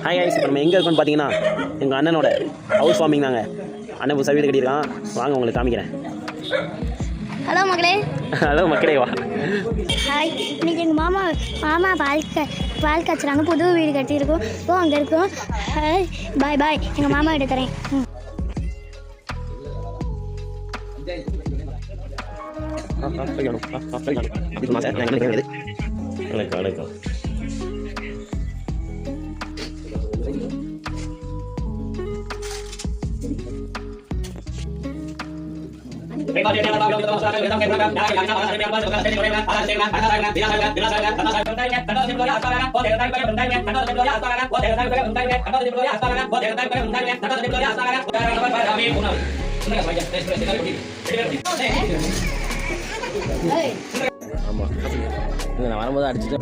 Hi guys, இப்போ நம்ம எங்கே இருக்கோம்னு பார்த்தீங்கன்னா எங்கள் அண்ணனோட ஹவுஸ் வார்மிங் தாங்க. அண்ணன் புதுசாக வீடு கட்டியிருக்கான். வாங்க உங்களுக்கு காமிக்கிறேன். ஹலோ மக்களே. ஹலோ மக்களே, வா. ஹாய். இன்னைக்கு எங்கள் மாமா பால் காய்ச்சுறாங்க. புது வீடு கட்டியிருக்கோம். அங்கே இருக்கோம். ஹாய், பாய் பாய். எங்கள் மாமா கிட்ட தரேன். ஆமா, நான் வரும்போது அடிச்சுட்டு